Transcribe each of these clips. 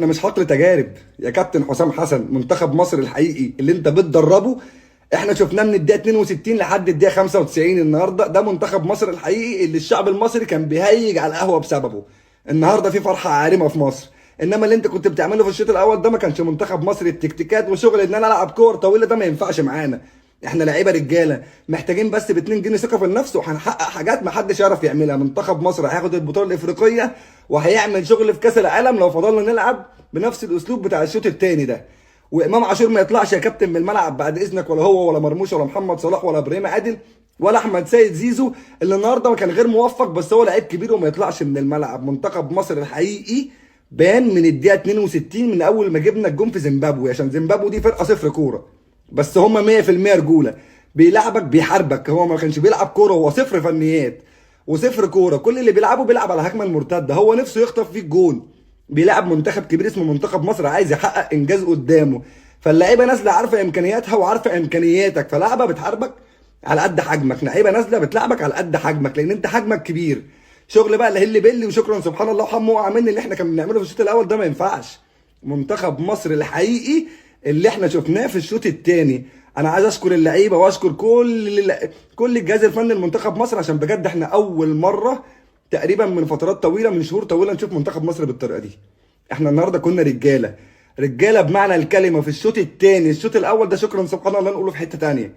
انا مش حقل تجارب يا كابتن حسام حسن. منتخب مصر الحقيقي اللي انت بتدربه احنا شفناه من الدقيقه 62 لحد الدقيقه 95 النهارده. ده منتخب مصر الحقيقي اللي الشعب المصري كان بيهيج على القهوه بسببه. النهارده في فرحه عارمه في مصر. انما اللي انت كنت بتعمله في الشوط الاول ده ما كانش منتخب مصر. التكتيكات وشغل ان انا العب كور طويله ده ما ينفعش معانا. احنا لعيبه رجاله محتاجين بس ب 2 جنيه ثقه في النفس وهنحقق حاجات ما حدش يعرف يعملها. منتخب مصر هياخد البطوله الافريقيه وهيعمل شغل في كاس العالم لو فضلنا نلعب بنفس الاسلوب بتاع الشوط الثاني ده. وامام عاشور ما يطلعش يا كابتن من الملعب بعد اذنك، ولا هو ولا مرموش ولا محمد صلاح ولا ابراهيم عادل ولا احمد سيد زيزو اللي النهارده ما كان غير موفق، بس هو لعيب كبير وما يطلعش من الملعب. منتخب مصر الحقيقي بان من الدقيقه 62 من اول ما جبنا الجون في زيمبابوي، عشان زيمبابوي دي فرقه صفر كوره بس هم 100% رجوله. بيلعبك بيحاربك، هو ما كانش بيلعب كوره، هو صفر فنيات وصفر كوره. كل اللي بيلعبه بيلعب على هجمه المرتده، هو نفسه يخطف فيه الجون. بيلعب منتخب كبير اسمه منتخب مصر عايز يحقق انجاز قدامه. فاللعيبه نازله عارفه امكانياتها وعارفه امكانياتك، فلعبه بتحاربك على قد حجمك. لعيبه نازله بتلعبك على قد حجمك لان انت حجمك كبير. شغل بقى اللي بيلي وشكرا سبحان الله وحمو وقع مني اللي احنا كنا بنعمله في الشوط الاول ده ما ينفعش. منتخب مصر الحقيقي اللي احنا شفناه في الشوط الثاني. انا عايز اشكر اللعيبه واشكر كل الجهاز الفني لمنتخب مصر، عشان بجد احنا اول مره تقريبا من فترات طويله، من شهور طويله، نشوف منتخب مصر بالطريقه دي. احنا النهارده كنا رجاله رجاله بمعنى الكلمه في الشوط الثاني. الشوط الاول ده شكرا سبحان الله نقوله في حته ثانيه.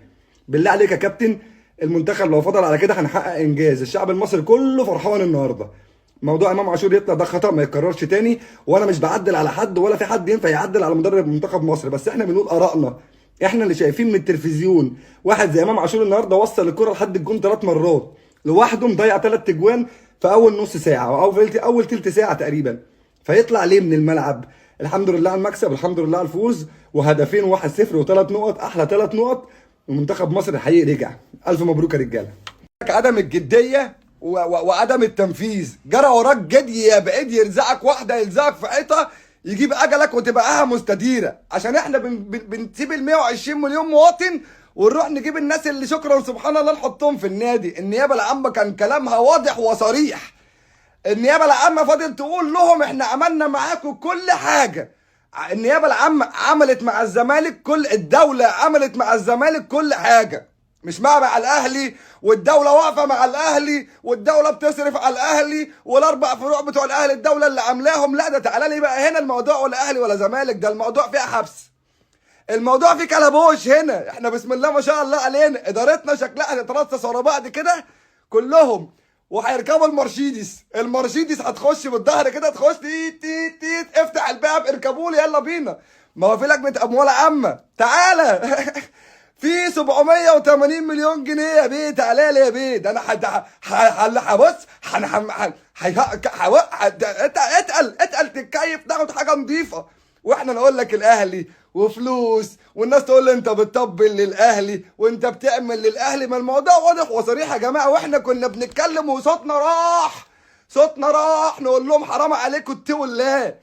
بالله عليك يا كابتن، المنتخب لو فضل على كده هنحقق انجاز. الشعب المصري كله فرحان النهارده. موضوع امام عاشور يطلع ده خطا ما يتكررش تاني، وانا مش بعدل على حد ولا في حد ينفع يعدل على مدرب منتخب مصر، بس احنا بنقول ارائنا. احنا اللي شايفين من التلفزيون واحد زي امام عاشور النهارده وصل الكره لحد الجون 3 مرات لوحده، مضيع 3 اجوان في اول نص ساعه او في اول تلت ساعه تقريبا. فيطلع ليه من الملعب؟ الحمد لله على المكسب، الحمد لله على الفوز، وهدفين 1-0 وثلاث نقط، احلى 3 نقط. ومنتخب مصر الحقيقي رجع. الف مبروك يا رجاله. عدم الجديه وعدم التنفيذ. جرى وراك جدي يا بعيد، يرزعك واحده يلزقك في حيطه يجيب اجلك وتبقاها مستديره. عشان احنا بنسيب ال 120 مليون مواطن ونروح نجيب الناس اللي شكرا سبحان الله نحطهم في النادي. النيابه العامه كان كلامها واضح وصريح. النيابه العامه فضل تقول لهم احنا عملنا معاكم كل حاجه. النيابه العامه عملت مع الزمالك الدوله عملت مع الزمالك كل حاجه، مش مع الاهلي. والدوله واقفه مع الاهلي والدوله بتصرف على الاهلي والاربع فروع بتوع الاهلي الدوله اللي عاملاهم. لا ده تعالى لي بقى هنا، الموضوع ولا اهلي ولا زمالك، ده الموضوع فيه حبس، الموضوع فيه كلبوش. هنا احنا بسم الله ما شاء الله علينا ادارتنا شكلها هتترصص ورا بعض كده كلهم، وهيركبوا المرشيدس هتخش بالظهر كده، تخش تيت تيت تيت، افتح الباب اركبوا لي يلا بينا. ما هو في لجنه اموال عامه تعالى في 780 مليون جنيه يا بيه، تعالى لي يا بيه. ده انا هبص اتقل تتكيف تاخد حاجه نظيفه، واحنا نقول لك الاهلي وفلوس، والناس تقول لي انت بتطبل للاهلي وانت بتعمل للاهلي. ما الموضوع واضح وصريح يا جماعه، واحنا كنا بنتكلم وصوتنا راح نقول لهم حرام عليكم اتقوا الله.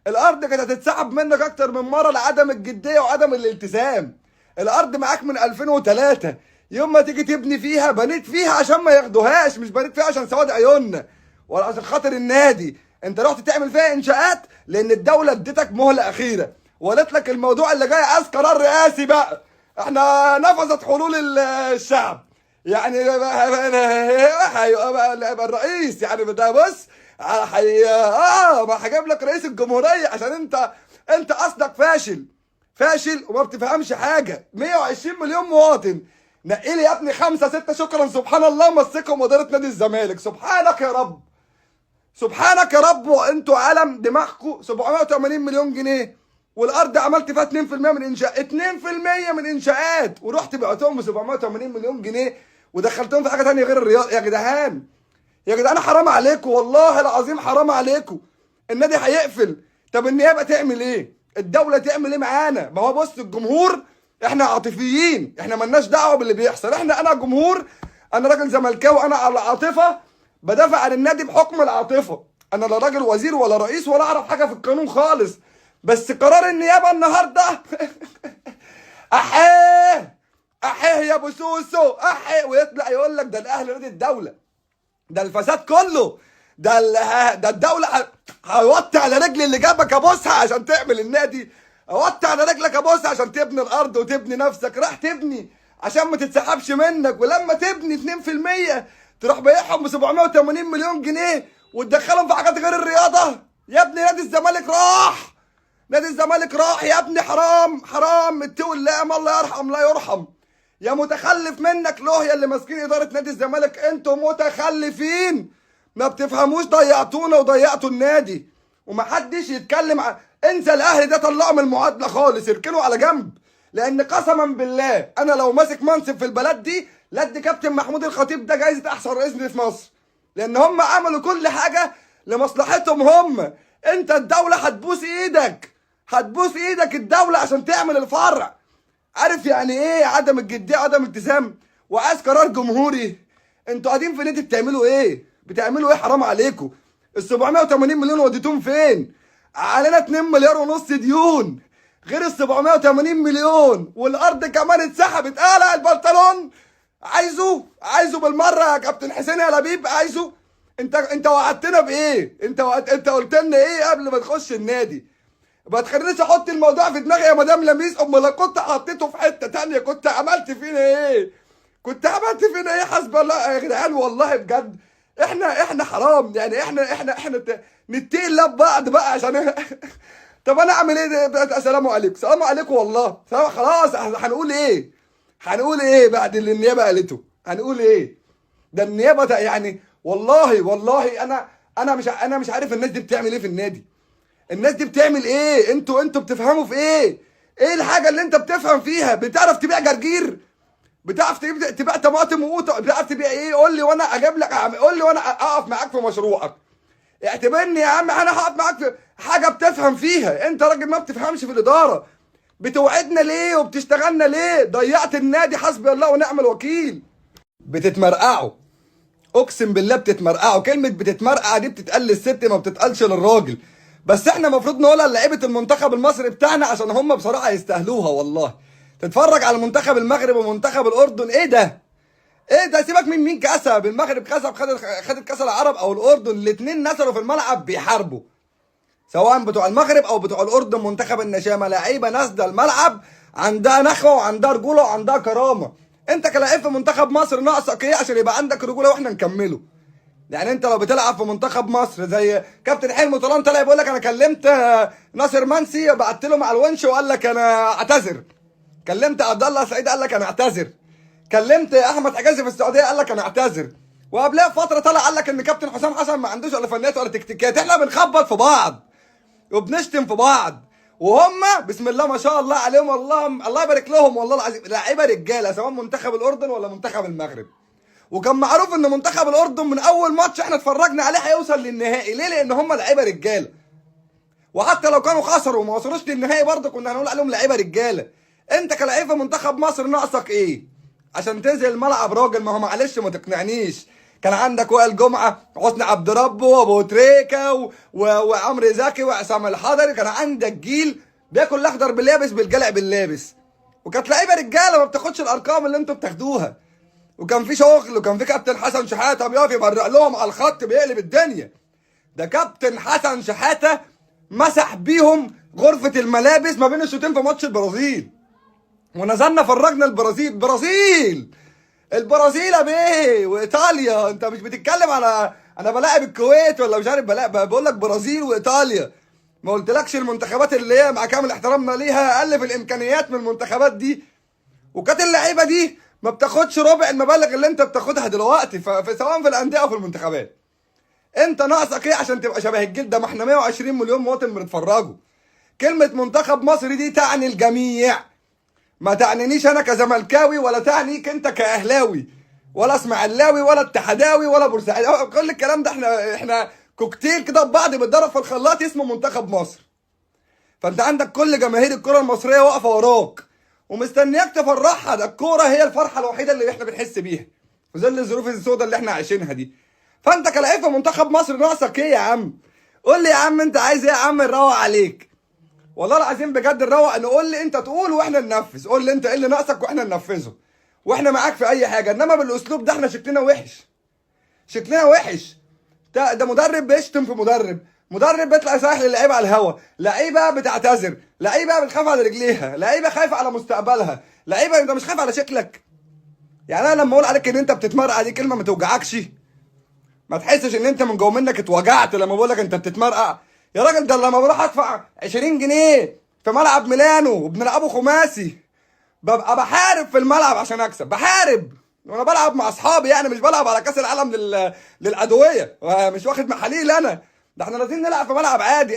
الارض كانت هتتسحب منك اكتر من مره لعدم الجديه وعدم الالتزام. الارض معاك من 2003، يوم ما تيجي تبني فيها بنيت فيها عشان ما ياخدوهاش، مش بنيت فيها عشان سواد عيوننا ولا عشان خاطر النادي. انت رحت تعمل فيها انشاءات لان الدوله اديتك مهله اخيره وقالت لك الموضوع اللي جاي عايز قرار رئاسي بقى. احنا نفذت حلول الشعب يعني هيبقى الرئيس يعني ده بص ما هجيب لك رئيس الجمهوريه عشان انت اصلك فاشل وما بتفهمش حاجه. 120 مليون مواطن نقي لي يا ابني 5 6 شكرا سبحان الله مسكهم اداره نادي الزمالك. سبحانك يا رب، سبحانك يا رب. وانتوا عالم دماغكم 780 مليون جنيه والارض عملت فيها 2% من انشاء 2% من انشاءات، ورحت بعتهم ب 780 مليون جنيه ودخلتهم في حاجه ثانيه غير الرياضه. يا جدعان يا جدعان حرام عليكم، والله العظيم حرام عليكم. النادي هيقفل، طب النيابه تعمل ايه؟ الدوله تعمل ايه معانا؟ ما هو بص الجمهور احنا عاطفيين، احنا مالناش دعوه باللي بيحصل. انا جمهور، انا راجل زملكاوي، انا على العاطفه بدافع عن النادي بحكم العاطفه. انا لا راجل وزير ولا رئيس ولا اعرف حاجه في القانون خالص، بس قرار النيابه النهارده احيه يا ابو سوسو احيه، ويطلع يقول لك ده الاهلي نادي الدوله، ده الفساد كله، ده الدوله هوطي على رجلي اللي جابك ابوسها عشان تعمل النادي، اوطي على رجلك ابوسها عشان تبني الارض وتبني نفسك. راح تبني عشان ما تتسحبش منك، ولما تبني 2% تروح بايعهم ب 780 مليون جنيه وتدخلهم في حاجات غير الرياضه. يا ابني نادي الزمالك راح، نادي الزمالك راح يا ابني. حرام حرام، اتقوا الله، ما الله يرحم لا يرحم. يا متخلف منك له، يا اللي ماسكين اداره نادي الزمالك انتوا متخلفين، ما بتفهموش، ضيعتونا وضيعتوا النادي. ومحدش يتكلم انسى الاهلي ده، طلعه من المعادله خالص، اركنه على جنب. لان قسما بالله انا لو ماسك منصب في البلد دي لدي كابتن محمود الخطيب ده جايزه احسن رئيس في مصر، لان هم عملوا كل حاجه لمصلحتهم هم. انت الدوله هتبوس ايدك، هتبوس ايدك الدوله عشان تعمل الفرع. عارف يعني ايه عدم الجديه، عدم التزام، وعايز قرار جمهوري؟ انتوا قاعدين في نادي بتعملوا ايه؟ بتعملوا ايه؟ حرام عليكم. ال 780 مليون وديتوهم فين؟ علينا 2 مليار ونص ديون غير ال 780 مليون، والارض كمان اتسحبت. قلع البنطلون، عايزه بالمره يا كابتن حسين يا لبيب، عايزه. انت وعدتنا بايه؟ انت قلت لنا ايه قبل ما تخش النادي؟ ما تخلينيش احط الموضوع في دماغي يا مدام لميس. امال لو كنت حطيته في حته تانيه كنت عملت فينا ايه؟ كنت عملت فينا ايه؟ حسب الله يا جدعان، والله بجد احنا حرام يعني. احنا نتقي الله ببعض بقى عشان طب انا اعمل ايه؟ السلام عليكم، السلام عليكم. والله خلاص، هنقول ايه؟ هنقول ايه بعد اللي النيابه قالته؟ هنقول ايه؟ ده النيابه يعني والله انا مش عارف الناس دي بتعمل ايه في النادي. الناس دي بتعمل ايه؟ انتوا بتفهموا في ايه؟ ايه الحاجه اللي انت بتفهم فيها؟ بتعرف تبيع جرجير؟ بتعرف تبيع طماطم وقوطه؟ بتعرف تبيع ايه؟ قول لي وانا اجيب لك، قول لي وانا اقف معاك في مشروعك. اعتبرني يا عم انا هقف معاك في حاجه بتفهم فيها. انت راجل ما بتفهمش في الاداره، بتوعدنا ليه وبتشتغلنا ليه؟ ضيعت النادي، حسبي الله ونعم الوكيل. بتتمرقعوا، اقسم بالله بتتمرقعوا. كلمه بتتمرقع دي بتتقال للست ما بتتقالش للراجل، بس احنا المفروض نقولها لعيبه المنتخب المصري بتاعنا عشان هم بصراحه يستاهلوها والله. تتفرج على منتخب المغرب ومنتخب الاردن، ايه ده؟ ايه ده؟ سيبك من مين كسب. المغرب كسب، خدت كاس العرب، او الاردن، الاثنين نزلوا في الملعب بيحاربوا، سواء بتوع المغرب او بتوع الاردن. منتخب النشامه لعيبه نازله الملعب عندها نخوه وعندها رجوله وعندها كرامه. انت كلاعب في منتخب مصر ناقصك ايه عشان يبقى عندك رجوله واحنا نكمله؟ يعني انت لو بتلعب في منتخب مصر زي كابتن حلمي طولان طلع بيقول لك انا كلمت ناصر منسي بعت له مع الونش وقال لك انا اعتذر، كلمت عبد الله سعيد قال لك انا اعتذر، كلمت احمد حجازي في السعوديه قال لك انا اعتذر، وقبلها بفتره طلع قال لك ان كابتن حسام حسن ما عندوش ولا فنيات ولا تكتيكات. احنا بنخبط في بعض وبنشتم في بعض، وهم بسم الله ما شاء الله عليهم، الله يبارك لهم والله العظيم، لعيبه رجاله، سواء منتخب الاردن ولا منتخب المغرب. وكان معروف ان منتخب الاردن من اول ماتش احنا اتفرجنا عليه هيوصل للنهائي. ليه؟ لان هم لعيبه رجاله، وحتى لو كانوا خسروا وما وصلوش للنهائي برضه كنا هنقول عليهم لعيبه رجاله. انت كلاعب في منتخب مصر ناقصك ايه عشان تنزل الملعب راجل؟ ما هو معلش ما تقنعنيش، كان عندك وائل جمعه، حسني عبد ربه، وابو تريكه وعمرو زكي وعصام الحضري. كان عندك جيل بياكل الاخضر باليابس بالجلع باللابس، وكانت لعيبه رجاله ما بتاخدش الارقام اللي انتوا بتاخدوها. وكان في شغل، وكان في كابتن حسن شحاته بيقف يبرق لهم على الخط بيقلب الدنيا. ده كابتن حسن شحاته مسح بيهم غرفه الملابس ما بين الشوطين في ماتش البرازيل، ونزلنا فرجنا البرازيل يا بيه وايطاليا. انت مش بتتكلم على انا بلاعب الكويت ولا مش عارف بقول لك برازيل وايطاليا. ما قلتلكش المنتخبات اللي هي مع كامل احترامنا ليها اقل في الامكانيات من المنتخبات دي، وكانت اللعيبه دي ما بتاخدش ربع المبالغ اللي انت بتاخدها دلوقتي سواء في الانديه او في المنتخبات. انت ناقصك ايه عشان تبقى شبه الجيل ده؟ ما احنا 120 مليون مواطن بنتفرجوا. كلمه منتخب مصر دي تعني الجميع، ما تعنينيش انا كزملكاوي ولا تعنيك انت كاهلاوي ولا اسماعيلاوي ولا اتحداوي ولا بورسعيد. كل الكلام ده احنا كوكتيل كده ببعض بيتضرب في الخلاط اسمه منتخب مصر. فانت عندك كل جماهير الكره المصريه واقفه وراك ومستنياك تفرحها. ده الكوره هي الفرحه الوحيده اللي احنا بنحس بيها في ظل الظروف السوداء اللي احنا عايشينها دي. فانت كلاعب في منتخب مصر ناقصك ايه يا عم؟ قول لي يا عم انت عايز ايه يا عم؟ نروق عليك والله العظيم بجد، نروق. نقول لي انت تقول واحنا ننفذ، قول لي انت ايه اللي ناقصك واحنا ننفذه، واحنا معاك في اي حاجه. انما بالاسلوب ده احنا شكلنا وحش، شكلنا وحش. ده مدرب بيشتم في مدرب، مدرب بيطلع يصيح للعيبه على الهوا، لعيبه بتعتذر، لعيبه بتخاف على رجليها، لعيبه خايفه على مستقبلها، لعيبه انت مش خايف على شكلك. يعني انا لما اقول عليك ان انت بتتمرقع دي كلمه ما توجعكش؟ ما تحسش ان انت من جوه منك اتوجعت لما بقول لك انت بتتمرقع؟ يا راجل ده لما بروح ادفع 20 جنيه في ملعب ميلانو وبنلعبه خماسي ببقى بحارب في الملعب عشان اكسب، بحارب وانا بلعب مع اصحابي، يعني مش بلعب على كاس العالم للادويه، مش واخد محاليل انا، ده احنا لازم نلعب في ملعب عادي.